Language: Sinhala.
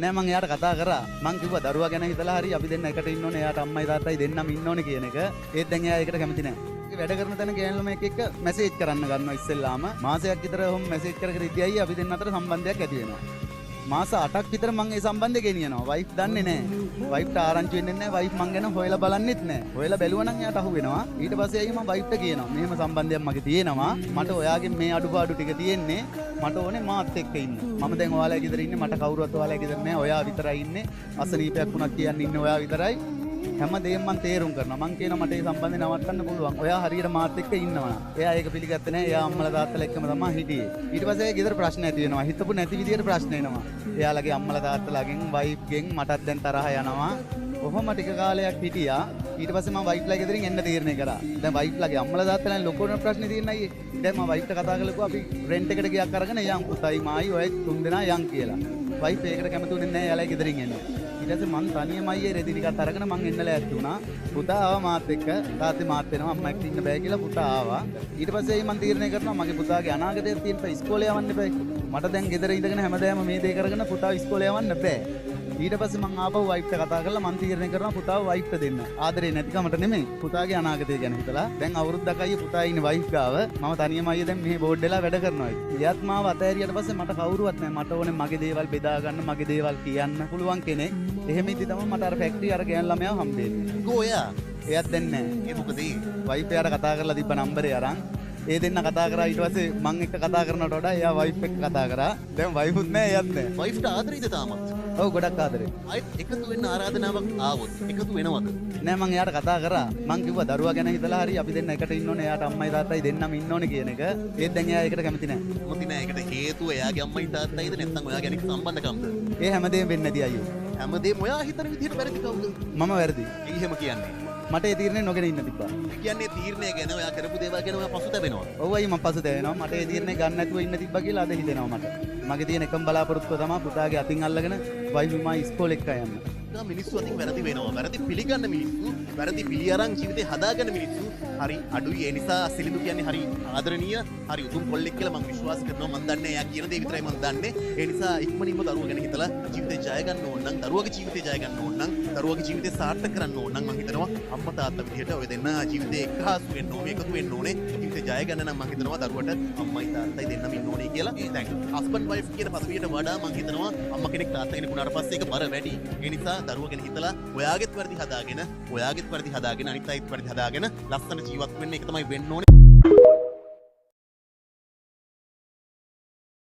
නෑ මං එයාට කතා කරා. මං කිව්වා දරුවා ගැන හිතලා හරි අපි දෙන්න එකට ඉන්න ඕනේ. එයාට අම්මයි තාත්තයි දෙන්නම ඉන්න ඕනේ කියන එක. ඒත් දැන් එයා ඒකට කැමති නෑ. වැඩ කරන තැන ගෑනු ළමයෙක් එක්ක මැසේජ් කරන්න ගන්නවා ඉස්සෙල්ලාම. මාසයක් විතර ඔහොම මැසේජ් කර කර ඉතියයි අපි දෙන්න අතර සම්බන්ධයක් ඇති වෙනවා. මාස 8ක් විතර මං ඒ සම්බන්ධය ගෙනියනවා. වයිෆ් දන්නේ නැහැ. වයිෆ්ට ආරංචි වෙන්නේ නැහැ. වයිෆ් මං ගැන හොයලා බලන්නෙත් නැහැ. හොයලා බැලුවා නම් එයාට අහු වෙනවා. ඊට පස්සේ අයියා මම වයිෆ්ට කියනවා. මෙහෙම සම්බන්ධයක් මගේ තියෙනවා. මට ඔයාගෙන් මේ අඩුපාඩු ටික තියෙන්නේ. මට ඕනේ මාත් එක්ක ඉන්න. මම දැන් ඔයාලා ගෙදර ඉන්නේ. මට කවුරුවත් ඔයාලා ගෙදර නැහැ. ඔයා විතරයි ඉන්නේ. අසනීපයක් වුණා කියන්න ඉන්නේ ඔයා විතරයි. හැමදේම මම තේරුම් කරනවා. මං කියනවා මට මේ සම්බන්ධය නවත්තන්න පුළුවන්. ඔයා හරියට මාත් එක්ක ඉන්නවා. එයා ඒක පිළිගත්තේ නැහැ. එයා අම්මලා තාත්තලා එක්කම තමයි හිටියේ. ඊට පස්සේ ගෙදර ප්‍රශ්න ඇති වෙනවා. හිතපු නැති විදියට ප්‍රශ්න එනවා. එයාලගේ අම්මලා තාත්තලාගෙන් වයිෆ්ගෙන් මටත් දැන් තරහ යනවා. කොහොම ටික කාලයක් හිටියා. ඊට පස්සේ මම වයිෆ්ලා ගෙදරින් එන්න තීරණය කරා. දැන් වයිෆ්ලාගේ අම්මලා තාත්තලාන් ලොකුම ප්‍රශ්නේ තියෙන අයියේ. දැන් මම වයිෆ්ට කතා කළා අපි රෙන්ට් එකට ගියක් අරගෙන යන් පුතයි මායි ඔය තුන් දෙනා යන් කියලා. වයිෆ් ඒකට කැමතුනේ නැහැ. එයාලා ගෙදරින් එන්න. ඊට පස්සේ මං තනියම අයියේ රෙදි ටිකක් අරගෙන මං එන්න ලෑස්ති වුණා. පුතා ආවා මාත් එක්ක. තාත්තේ මාත් එනවා. අම්මා එක්ක ඉන්න බෑ කියලා පුතා ආවා. ඊට පස්සේ මං තීරණය කරනවා මගේ පුතාගේ අනාගතය තියෙන ඉස්කෝලේ යවන්න බෑ. මට දැන් ගෙදර ඉඳගෙන හැමදාම මේ දේ කරගෙන පුතාව ඉස්කෝලේ යවන්න බෑ. ඊට පස්සේ මං ආපහු වයිෆ්ට කතා කරලා මං තීරණය කරනවා පුතාව වයිෆ්ට දෙන්න. ආදරේ නැතිකමට නෙමෙයි. පුතාගේ අනාගතය ගැන හිතලා. දැන් අවුරුද්දක් අයියේ පුතා ඉන්නේ වයිෆ් ගාව. මම තනියම අයියේ දැන් මෙහි බෝඩ් වෙලා වැඩ කරනවා. එයාත් මාව අතහැරියට පස්සේ මට කවුරුවත් නැහැ. මට ඕනේ මගේ දේවල් බෙදා ගන්න, මගේ දේවල් කියන්න පුළුවන් කෙනෙක්. එහෙම ඉඳි තමයි මට අර ෆැක්ටරි අර ගෑන් ළමයාව හම්බෙන්නේ. ගෝයා එයාත් දැන් නැහැ. ඒ මොකද ඒ වයිෆ් එයාට කතා කරලා තිබ්බ නම්බරේ අරන්. ඒ දෙන්න කතා කරා ඊට පස්සේ මං එක්ක කතා කරනවට වඩා එයා වයිෆ් එක්ක කතා කරා. දැන් වයිෆුත් නැහැ එයාත් නැහැ. වයිෆ්ට ආදරේද තාමත්? ඔව් ගොඩක් ආදරේ. ආයෙත් එකතු වෙන්න ආරාධනාවක් ආවොත් එකතු වෙනවද? නෑ මං එයාට කතා කරා. මං කිව්වා දරුවා ගැන හිතලා හරි අපි දෙන්න එකට ඉන්න ඕනේ. එයාට අම්මයි තාත්තයි දෙන්නම ඉන්න ඕනේ කියන එක. ඒත් දැන් එයා ඒකට කැමති නෑ. මොකද නෑ ඒකට හේතුව එයාගේ අම්මයි තාත්තයිද නැත්නම් ඔයා ගැන සම්බන්ධකම්ද? ඒ හැමදේම වෙන්නේ නැති අයියෝ. හැමදේම ඔයා හිතන විදිහට වැරදි කවුද? මම වැරදි. ඒ එහෙම කියන්නේ. මට ඒ තීරණය නොගෙන ඉන්න තිබ්බා. ඒ කියන්නේ තීරණය ගැන ඔයා කරපු දේවල් ගැන ඔයා පසුතැවෙනවා. ඔව් අයියෝ මම පසුතැවෙනවා. මට ඒ තීරණය ගන්න නැතුව ඉන්න තිබ්බා කියලා අද හිතෙනවා මට. මගේ තියෙන එකම බලාපොරොත්තුව තමයි පුතාගේ අතින් අල්ලගෙන වයිෆ් මා ඉස්කෝලේ එක්ක යන්න. මිනිස්සු අතින් වැරදි වෙනවා. වැරදි පිළිගන්න මිනිස්සු, වැරදි පිළි අරන් ජීවිතේ හදාගන්න මිනිස්සු හරි අඩුයි. ඒ නිසා සිලිඳු කියන්නේ හරි ආදරණීය, හරි උතුම් කොල්ලෙක් කියලා මම විශ්වාස කරනවා. මම දන්නේ එයා කියන දේ විතරයි මම දන්නේ. ඒ නිසා ඉක්මනින්ම දරුවා ගැන හිතලා ජීවිතේ ජය ගන්න ඕන නම්, දරුවාගේ ජීවිතේ ජය ගන්න ඕන නම්, දරුවාගේ ජීවිතේ සාර්ථක කරන්න ඕන නම් මම හිතනවා අම්මා තාත්තා විදිහට ඔය දෙන්න ජීවිතේ එක්හසු වෙන්න ඕනේ, එකතු වෙන්න ඕනේ. ජීවිතේ ජය ගන්න නම් මම හිතනවා දරුවට අම්මයි තාත්තයි දෙන්නම ඉන්න ඕනේ කියලා. දැන් හස්බන්ඩ් වයිෆ් කියන පදවියට වඩා මම හිතනවා අම්මා කෙනෙක් තාත්තා කෙනෙක් වුණාට පස්සේ ඒක බර වැඩි. ඒ නිසා දරුවා ගැන හිතලා ඔයාගෙත් වැරදි හදාගෙන, ඔයාගෙත් වැරදි හදාගෙන, අනිත් අයත් වැරදි හදාගෙන ලස්සන ජීවත් වෙන්න එක තමයි වෙන්න ඕනේ.